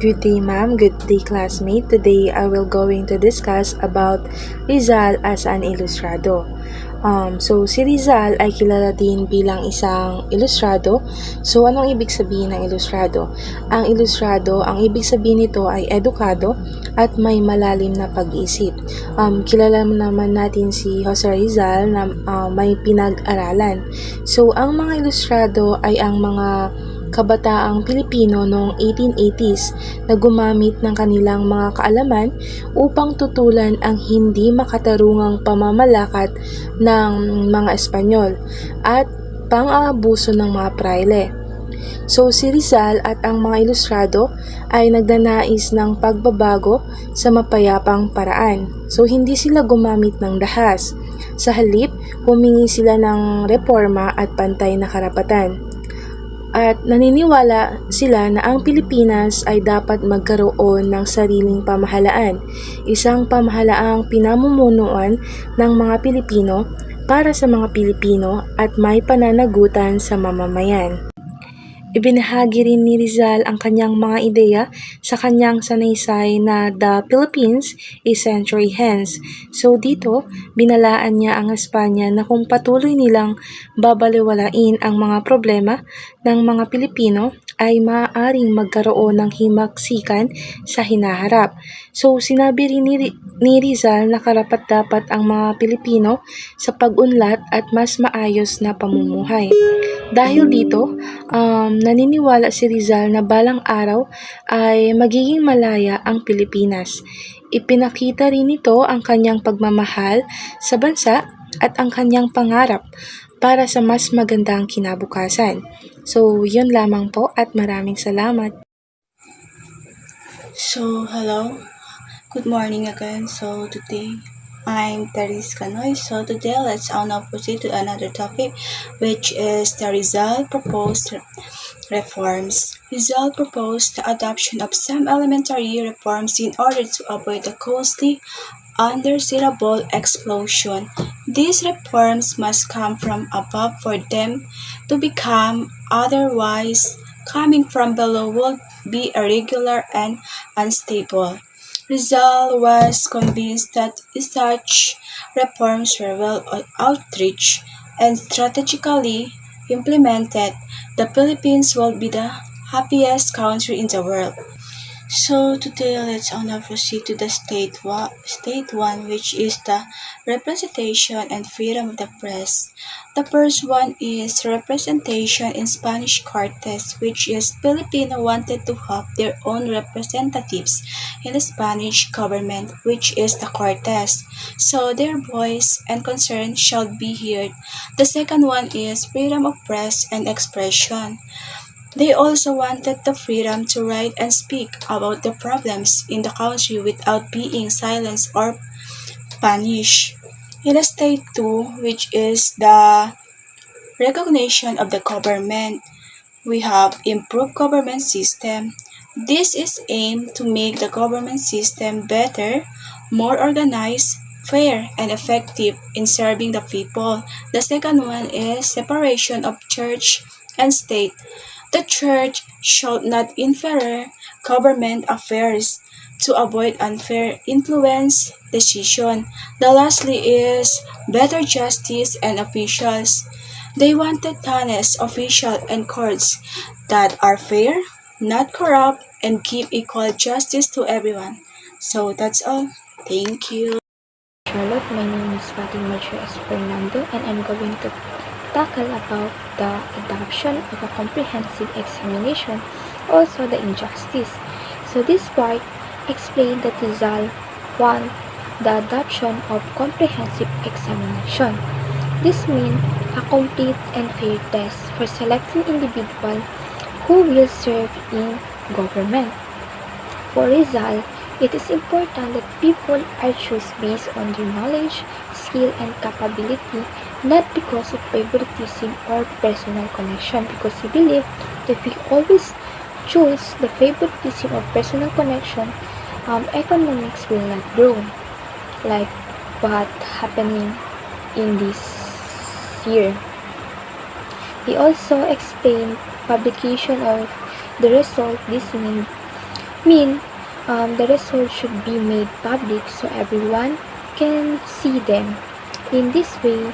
Good day, ma'am. Good day, classmate. Today, I will going to discuss about Rizal as an ilustrado. Si Rizal ay kilala din bilang isang ilustrado. So, anong ibig sabihin ng ilustrado? Ang ibig sabihin nito ay edukado at may malalim na pag-iisip. Kilala naman natin si Jose Rizal na may pinag-aralan. So, ang mga ilustrado ay ang mga kabataang Pilipino noong 1880s na gumamit ng kanilang mga kaalaman upang tutulan ang hindi makatarungang pamamalakat ng mga Espanyol at pang-aabuso ng mga praile. So si Rizal at ang mga ilustrado ay nagdanais ng pagbabago sa mapayapang paraan. So hindi sila gumamit ng dahas. Sa halip, humingi sila ng reforma at pantay na karapatan. At naniniwala sila na ang Pilipinas ay dapat magkaroon ng sariling pamahalaan, isang pamahalaang pinamumunuan ng mga Pilipino para sa mga Pilipino at may pananagutan sa mamamayan. Ibinahagi rin ni Rizal ang kanyang mga ideya sa kanyang sanaysay na The Philippines a Century Hence. So dito, binalaan niya ang Espanya na kung patuloy nilang babaliwalain ang mga problema ng mga Pilipino ay maaaring magkaroon ng himaksikan sa hinaharap. So sinabi rin ni Rizal na karapat-dapat ang mga Pilipino sa pag-unlad at mas maayos na pamumuhay. Dahil dito, naniniwala si Rizal na balang araw ay magiging malaya ang Pilipinas. Ipinakita rin nito ang kanyang pagmamahal sa bansa at ang kanyang pangarap para sa mas magandang kinabukasan. So, yun lamang po at maraming salamat. So, hello. Good morning again. So, today I'm Teres Canoy. So, today let's now proceed to another topic, which is the Rizal proposed reforms. Rizal proposed the adoption of some elementary reforms in order to avoid the costly undesirable explosion. These reforms must come from above for them to become otherwise coming from below would be irregular and unstable. Rizal was convinced that such reforms were well outreached and strategically implemented, the Philippines will be the happiest country in the world. So today let's now proceed to the state one, which is the representation and freedom of the press. The first one is representation in Spanish Cortes, which is Filipino wanted to have their own representatives in the Spanish government, which is the Cortes, so their voice and concern shall be heard. The second one is freedom of press and expression. They also wanted the freedom to write and speak about the problems in the country without being silenced or punished. In state 2, which is the recognition of the government, we have improved government system. This is aimed to make the government system better, more organized, fair, and effective in serving the people. The second one is separation of church and state. The church should not interfere government affairs to avoid unfair influence decision. The lastly is better justice and officials. They wanted honest officials and courts that are fair, not corrupt, and give equal justice to everyone. So that's all. Thank you. Charlotte, my name is Fatima J.S. Fernando and I'm going to tackle about the adoption of a comprehensive examination, also the injustice. So this part explains that Rizal want the adoption of comprehensive examination. This means a complete and fair test for selecting individuals who will serve in government. For Rizal, it is important that people are chosen based on their knowledge, skill, and capability, not because of favoritism or personal connection, because he believed that if we always choose the favoritism or personal connection, economics will not grow, like what happening in this year. He also explained publication of the result. This means mean the results should be made public so everyone can see them. In this way,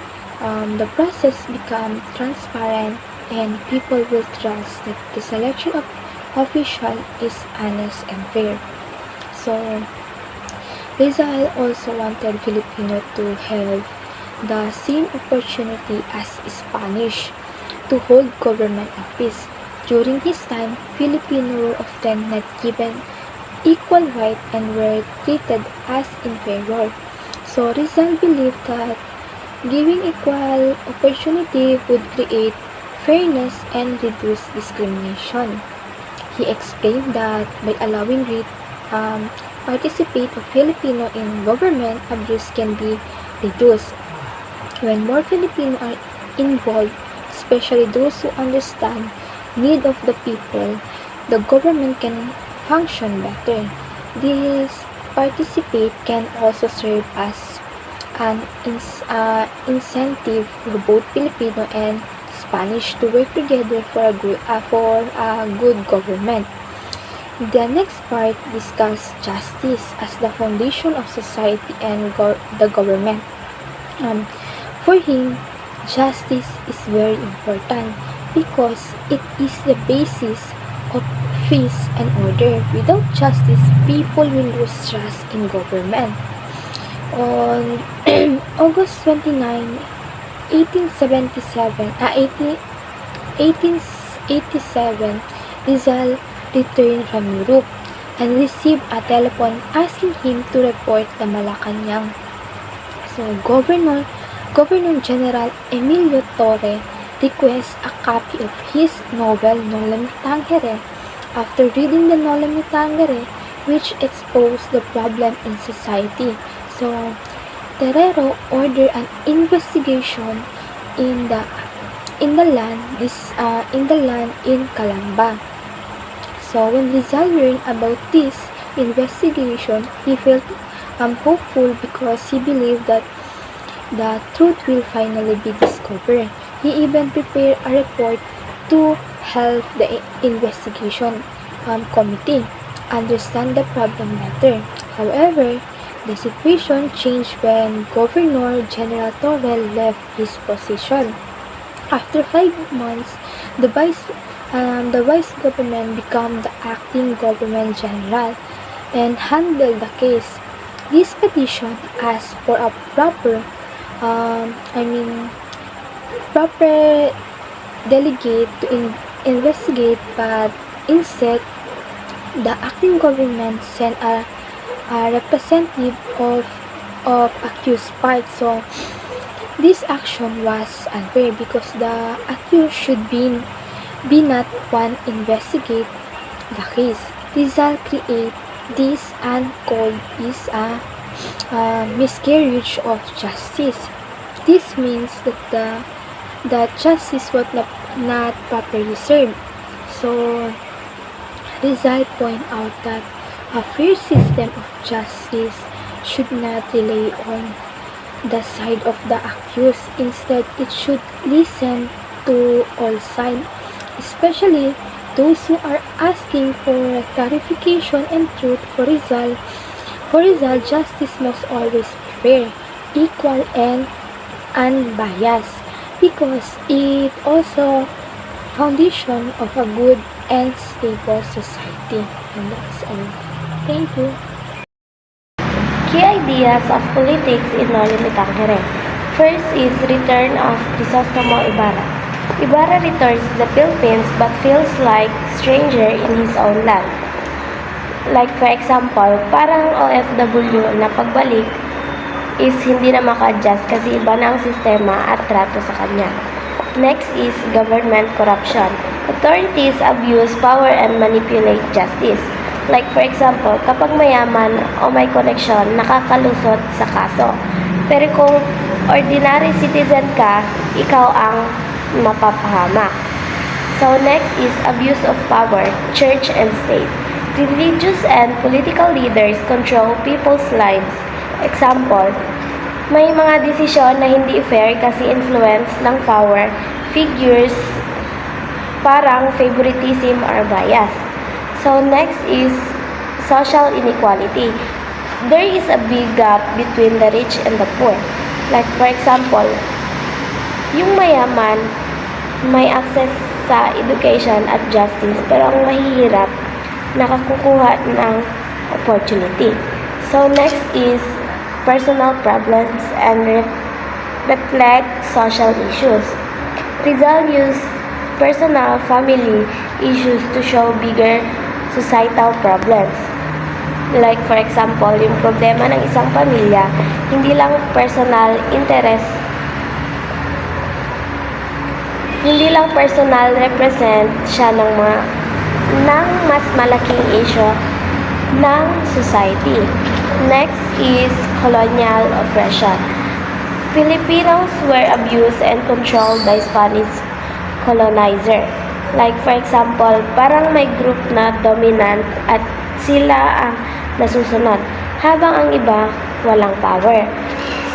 the process becomes transparent and people will trust that the selection of official is honest and fair. So, Rizal also wanted Filipino to have the same opportunity as Spanish to hold government office. During his time, Filipino were often not given equal right and were treated as inferior. So Rizal believed that giving equal opportunity would create fairness and reduce discrimination. He explained that by allowing participate of Filipino in government, abuse can be reduced. When more Filipino are involved, especially those who understand need of the people, the government can function better. This participate can also serve as an incentive for both Filipino and Spanish to work together for a good government. The next part discusses justice as the foundation of society and the government. For him, justice is very important because it is the basis of peace and order. Without justice, people will lose trust in government. On August 29, 1887, Rizal returned from Europe and received a telephone asking him to report the Malacanang. So, Governor General Emilio Torre requests a copy of his novel Nola Mi Tangere. After reading the Nola Mi Tangere, which exposed the problem in society, so Terrero ordered an investigation in the land in Calamba. So when Rizal learned about this investigation, he felt hopeful because he believed that the truth will finally be discovered. He even prepared a report to help the investigation committee understand the problem better. However, the situation changed when Governor General Torre left his position. After 5 months, the vice government became the acting government general and handled the case. This petition asked for a proper delegate to investigate, but instead, the acting government sent a representative of accused part. So this action was unfair because the accused should be not one investigate the case. Rizal create this and called this a miscarriage of justice. This means that the justice was not properly served. So Rizal point out that a fair system of justice should not rely on the side of the accused. Instead, it should listen to all sides, especially those who are asking for clarification and truth. For Rizal, justice must always be fair, equal, and unbiased because it also foundation of a good and stable society. And that's all. Thank you. Key ideas of politics in Noli Me Tangere. First is return of Crisostomo Ibarra. Ibarra returns to the Philippines but feels like stranger in his own land. Like for example, parang OFW na pagbalik is hindi na maka-adjust kasi iba na ang sistema at trato sa kanya. Next is government corruption. Authorities abuse power and manipulate justice. Like for example, kapag mayaman o may connection, nakakalusot sa kaso. Pero kung ordinary citizen ka, ikaw ang mapapahamak. So next is abuse of power, church and state. Religious and political leaders control people's lives. Example, may mga desisyon na hindi fair kasi influence ng power figures, parang favoritism or bias. So next is social inequality. There is a big gap between the rich and the poor. Like for example, yung mayaman may access sa education at justice pero ang mahihirap nakakukuha ng opportunity. So next is personal problems and reflect social issues. Rizal used personal family issues to show bigger societal problems. Like for example, yung problema ng isang pamilya, hindi lang personal represent siya ng mas malaking issue ng society. Next is colonial oppression. Filipinos were abused and controlled by Spanish colonizer. Like for example, parang may group na dominant at sila ang nasusunod, habang ang iba walang power.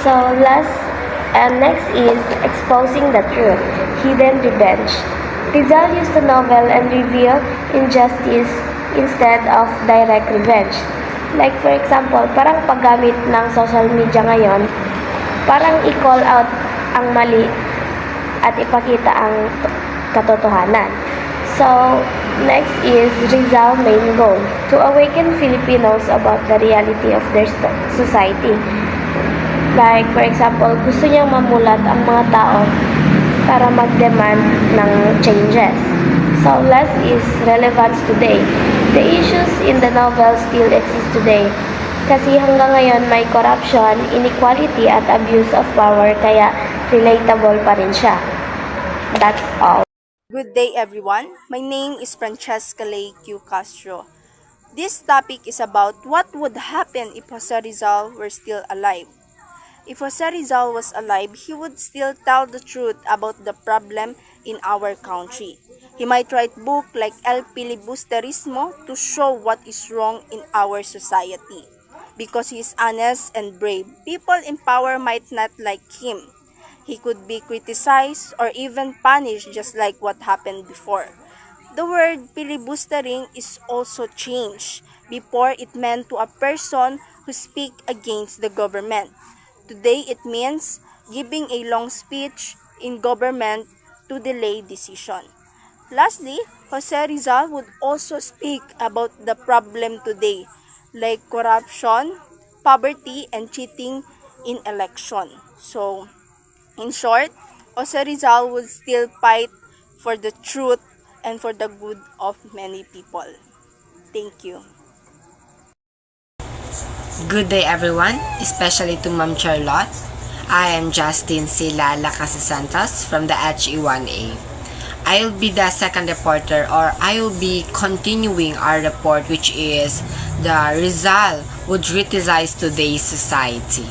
So next is exposing the truth, hidden revenge. Rizal used the novel and reveal injustice instead of direct revenge. Like for example, parang paggamit ng social media ngayon, parang i-call out ang mali at ipakita ang katotohanan. So, next is Rizal main goal, to awaken Filipinos about the reality of their society. Like, for example, gusto niyang mamulat ang mga tao para mag-demand ng changes. So, last is relevance today. The issues in the novel still exist today. Kasi hanggang ngayon may corruption, inequality at abuse of power, kaya relatable pa rin siya. That's all. Good day everyone. My name is Francesca Lay Q. Castro. This topic is about what would happen if Jose Rizal were still alive. If Jose Rizal was alive, he would still tell the truth about the problem in our country. He might write book like El Filibusterismo to show what is wrong in our society. Because he is honest and brave, people in power might not like him. He could be criticized or even punished just like what happened before. The word filibustering is also changed. Before it meant to a person who speak against the government. Today it means giving a long speech in government to delay decision. Lastly, Jose Rizal would also speak about the problem today like corruption, poverty, and cheating in election. So, in short, Jose Rizal would still fight for the truth and for the good of many people. Thank you. Good day everyone, especially to Ma'am Charlotte. I am Justin Sila Lacasasantos from the HE1A. I will be the second reporter, or I will be continuing our report, which is the Rizal would criticize today's society.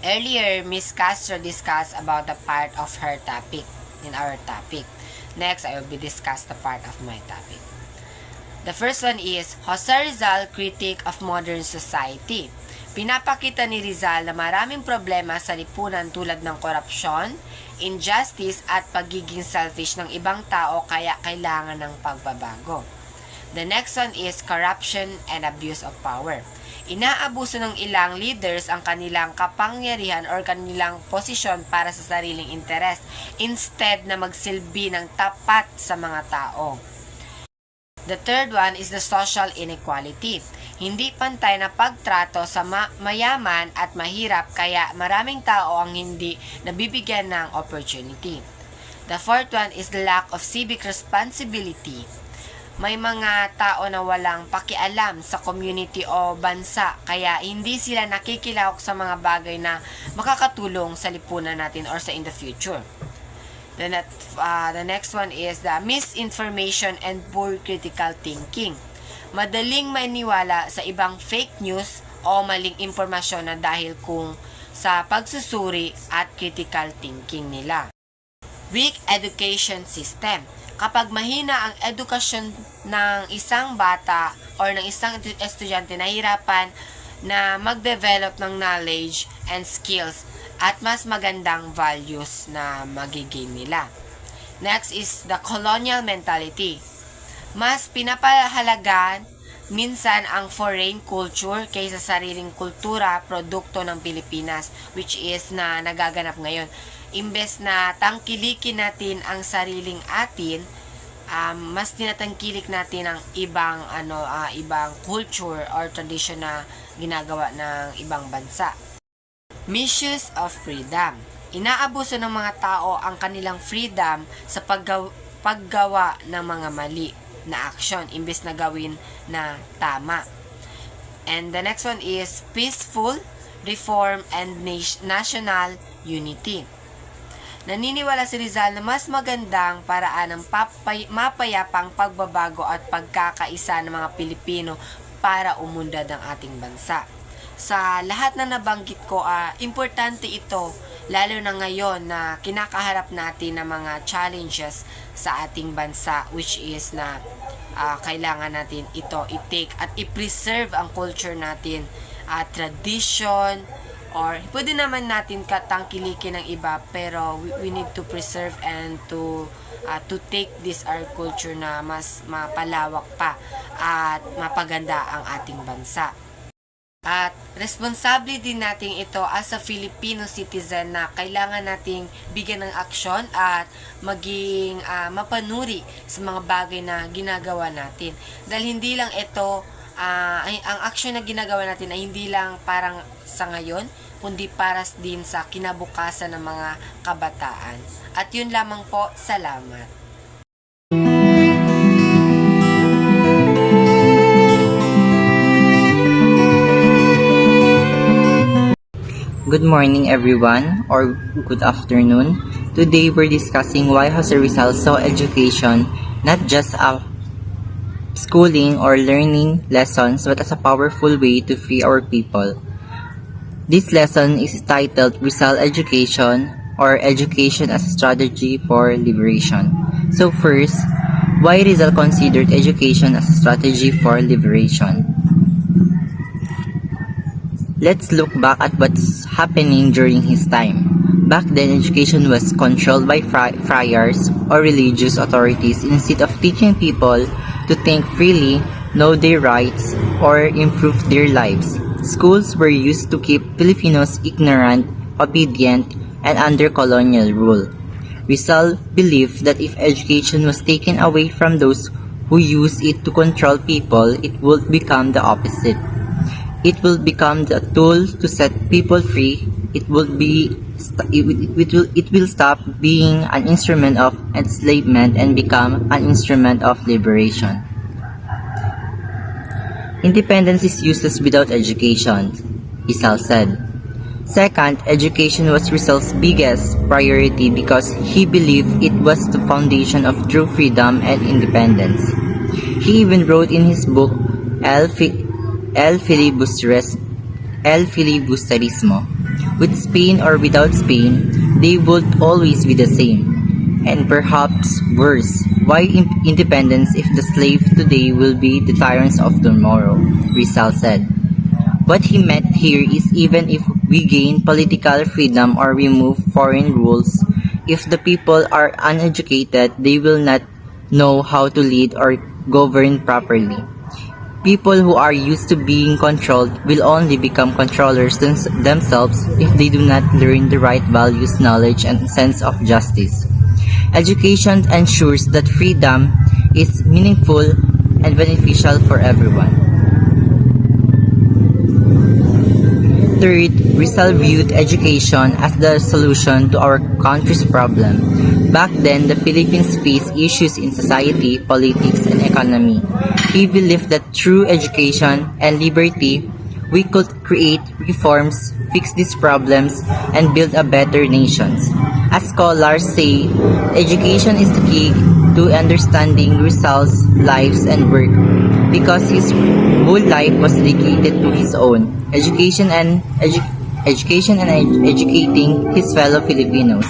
Earlier, Ms. Castro discussed about the part of her topic in our topic. Next, I will be discuss the part of my topic. The first one is Jose Rizal, critic of modern society. Pinapakita ni Rizal na maraming problema sa lipunan tulad ng korupsyon, injustice at pagiging selfish ng ibang tao, kaya kailangan ng pagbabago. The next one is corruption and abuse of power. Inaabuso ng ilang leaders ang kanilang kapangyarihan or kanilang posisyon para sa sariling interes instead na magsilbi ng tapat sa mga tao. The third one is the social inequality. Hindi pantay na pagtrato sa mayaman at mahirap, kaya maraming tao ang hindi nabibigyan ng opportunity. The fourth one is the lack of civic responsibility. May mga tao na walang pakialam sa community o bansa, kaya hindi sila nakikilahok sa mga bagay na makakatulong sa lipunan natin or sa in the future. The next one is the misinformation and poor critical thinking. Madaling maniwala sa ibang fake news o maling impormasyon na dahil kung sa pagsusuri at critical thinking nila. Weak education system. Kapag mahina ang edukasyon ng isang bata or ng isang estudyante, nahihirapan na mag-develop ng knowledge and skills at mas magandang values na magiging nila. Next is the colonial mentality. Mas pinapahalagan minsan ang foreign culture kaysa sariling kultura, produkto ng Pilipinas, which is na nagaganap ngayon. Imbes na tangkilikin natin ang sariling atin, mas tinatangkilik natin ang ibang culture or tradition na ginagawa ng ibang bansa. Misuse of freedom. Inaabuso ng mga tao ang kanilang freedom sa paggawa ng mga mali na aksyon imbes na gawin na tama. And the next one is peaceful reform and national unity. Naniniwala si Rizal na mas magandang paraan ng mapayapang pagbabago at pagkakaisa ng mga Pilipino para umundad ang ating bansa. Sa lahat na nabanggit ko, importante ito, lalo na ngayon na kinakaharap natin ng mga challenges sa ating bansa, which is na kailangan natin ito i-take at i-preserve ang culture natin, tradition, or pwede naman natin katangkilikin ng iba, pero we need to preserve and to take this our culture na mas mapalawak pa at mapaganda ang ating bansa. At responsable din natin ito as a Filipino citizen na kailangan nating bigyan ng aksyon at maging mapanuri sa mga bagay na ginagawa natin. Dahil hindi lang ito, ang aksyon na ginagawa natin ay hindi lang parang sa ngayon, kundi para din sa kinabukasan ng mga kabataan. At yun lamang po, salamat. Good morning everyone, or good afternoon. Today we're discussing why Jose Rizal saw education not just a schooling or learning lessons but as a powerful way to free our people. This lesson is titled Rizal Education, or Education as a Strategy for Liberation. So first, why Rizal considered education as a strategy for liberation? Let's look back at what's happening during his time. Back then, education was controlled by friars or religious authorities instead of teaching people to think freely, know their rights, or improve their lives. Schools were used to keep Filipinos ignorant, obedient, and under colonial rule. Rizal believed that if education was taken away from those who use it to control people, it would become the opposite. It will become the tool to set people free. It will stop being an instrument of enslavement and become an instrument of liberation. Independence is useless without education, Rizal said. Second, education was Rizal's biggest priority because he believed it was the foundation of true freedom and independence. He even wrote in his book, El Filibusterismo, with Spain or without Spain, they would always be the same. And perhaps worse, why independence if the slave today will be the tyrants of tomorrow, Rizal said. What he meant here is even if we gain political freedom or remove foreign rules, if the people are uneducated, they will not know how to lead or govern properly. People who are used to being controlled will only become controllers themselves if they do not learn the right values, knowledge, and sense of justice. Education ensures that freedom is meaningful and beneficial for everyone. Third, Rizal viewed education as the solution to our country's problem. Back then, the Philippines faced issues in society, politics, and economy. He believed that through education and liberty, we could create reforms, fix these problems, and build a better nation. As scholars say, education is the key to understanding Rizal's lives and work because his whole life was dedicated to his own education and educating his fellow Filipinos.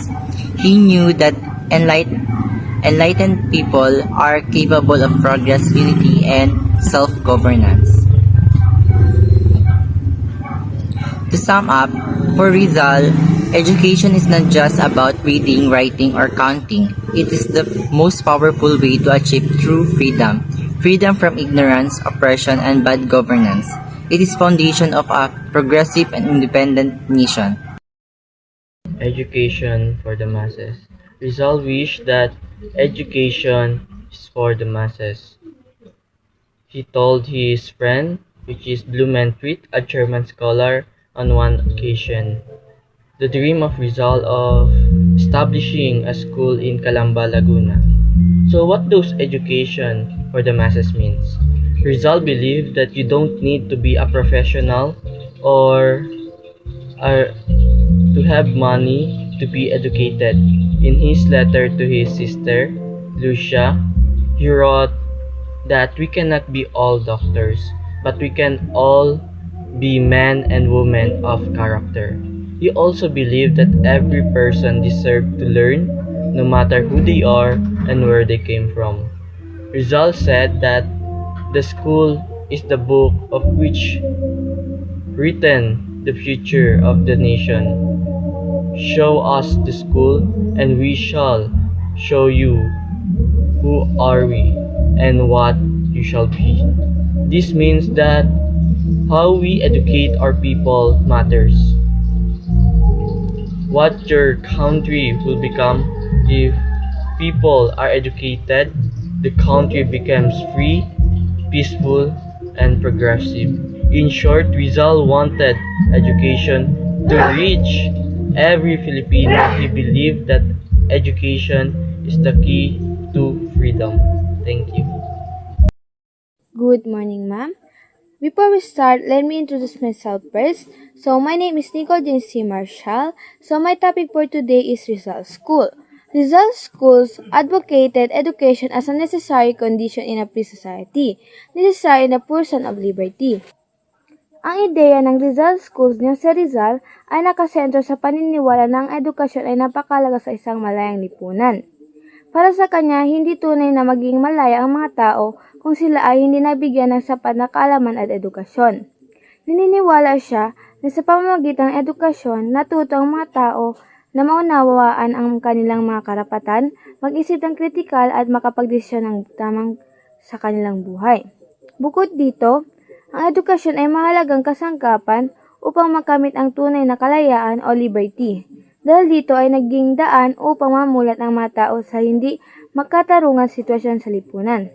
He knew that enlightened people are capable of progress, unity, and self-governance. To sum up, for Rizal, education is not just about reading, writing, or counting. It is the most powerful way to achieve true freedom. freedom from ignorance, oppression, and bad governance. It is foundation of a progressive and independent nation. Education for the masses. Rizal wished that education is for the masses. He told his friend, which is Blumentritt, a German scholar, on one occasion. The dream of Rizal of establishing a school in Calamba, Laguna. So what does education for the masses means? Rizal believed that you don't need to be a professional or to have money to be educated. In his letter to his sister, Lucia, he wrote that we cannot be all doctors, but we can all be men and women of character. He also believed that every person deserved to learn, no matter who they are and where they came from. Rizal said that the school is the book of which written the future of the nation. Show us the school, and we shall show you who are we and what you shall be. This means that how we educate our people matters. What your country will become if people are educated, the country becomes free, peaceful, and progressive. In short, Rizal wanted education to reach every Filipino. He believed that education is the key to freedom. Thank you. Good morning, ma'am. Before we start, let me introduce myself first. So, my name is Nicole Jane C. Marshall. So, my topic for today is Rizal School. Rizal schools advocated education as a necessary condition in a free society, necessary in a pursuit of liberty. Ang ideya ng Rizal Schools niyang si Rizal ay nakasentro sa paniniwala na ang edukasyon ay napakalaga sa isang malayang lipunan. Para sa kanya, hindi tunay na maging malaya ang mga tao kung sila ay hindi nabigyan ng sapat na kaalaman at edukasyon. Naniniwala siya na sa pamamagitan ng edukasyon, natuto ang mga tao na maunawaan ang kanilang mga karapatan, mag-isip ng kritikal at makapagdesisyon ng tamang sa kanilang buhay. Bukod dito, ang edukasyon ay mahalagang kasangkapan upang makamit ang tunay na kalayaan o liberty. Dahil dito ay naging daan upang mamulat ang mga tao sa hindi magkatarungan sitwasyon sa lipunan.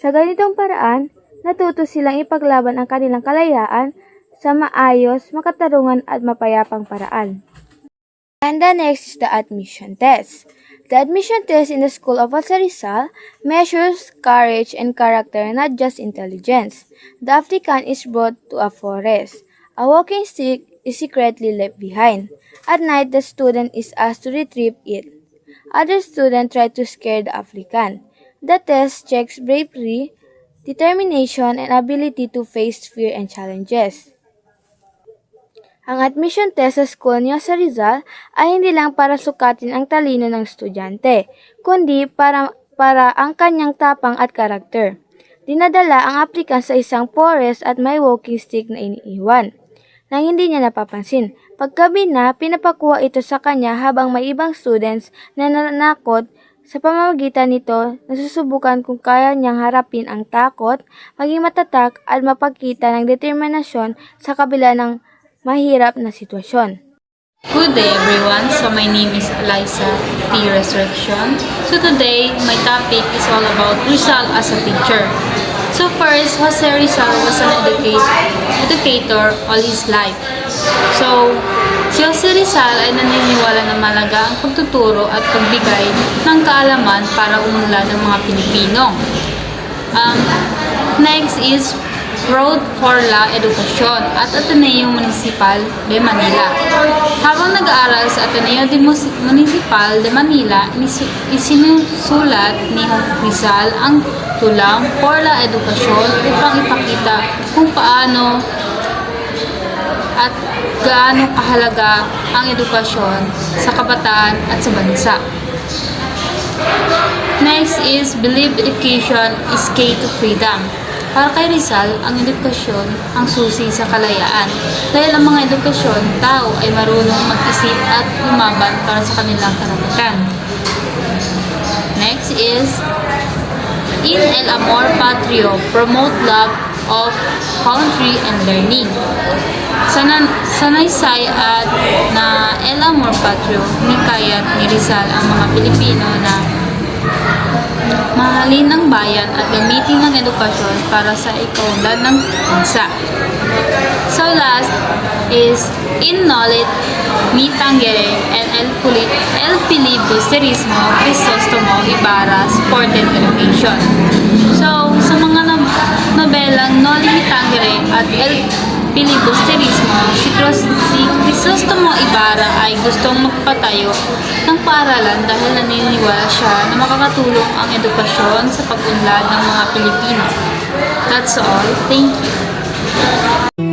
Sa ganitong paraan, natuto silang ipaglaban ang kanilang kalayaan sa maayos, makatarungan at mapayapang paraan. And the next is the admission test. The admission test in the School of Jose Rizal measures courage and character, not just intelligence. The applicant is brought to a forest. A walking stick is secretly left behind. At night, the student is asked to retrieve it. Other students try to scare the applicant. The test checks bravery, determination, and ability to face fear and challenges. Ang admission test sa school ni Jose Rizal ay hindi lang para sukatin ang talino ng estudyante, kundi para ang kanyang tapang at karakter. Dinadala ang applicant sa isang forest at may walking stick na iniiwan, nang hindi niya napapansin. Paggabi na, pinapakuha ito sa kanya habang may ibang students na nananakot. Sa pamamagitan nito, nasusubukan kung kaya niyang harapin ang takot, maging matatak at mapagkita ng determinasyon sa kabila ng mahirap na sitwasyon. Good day everyone, so my name is Eliza P. Resurrection. So today, my topic is all about Rizal as a teacher. So first, Jose Rizal was an educator all his life. So, si Jose Rizal ay naniniwala na malaga ang pagtuturo at pagbigay ng kaalaman para umunlad ng mga Pilipino. Next is Road for La Educación at Ateneo Municipal de Manila. Habang nag-aaral sa Ateneo Municipal de Manila, isinusulat ni Rizal ang tulang for La Educación upang ipakita kung paano at gaano kahalaga ang edukasyon sa kabataan at sa bansa. Next is Believe Education is Key to Freedom. Para kay Rizal, ang edukasyon ang susi sa kalayaan. Dahil ang mga edukasyon, tao ay marunong mag-isip at lumaban para sa kanilang karapatan. Next is in El Amor Patrio, promote love of country and learning. Sanaysay at na El Amor Patrio, hinikayat ni Rizal ang mga Pilipino na mahalin ang bayan at gamitin ang edukasyon para sa ikaunlad ng bansa. So last is in Nolit, Mi Tangere, and El Filibusterismo, Crisostomo Ibarra, supported education. So, sa mga nobelang Noli Mi Tangere at El Filibusterismo, si Crisostomo Ibarra ay gustong magpatayo ng paaralan dahil naniniwala siya na makakatulong ang edukasyon sa pag-unlad ng mga Pilipino. That's all. Thank you.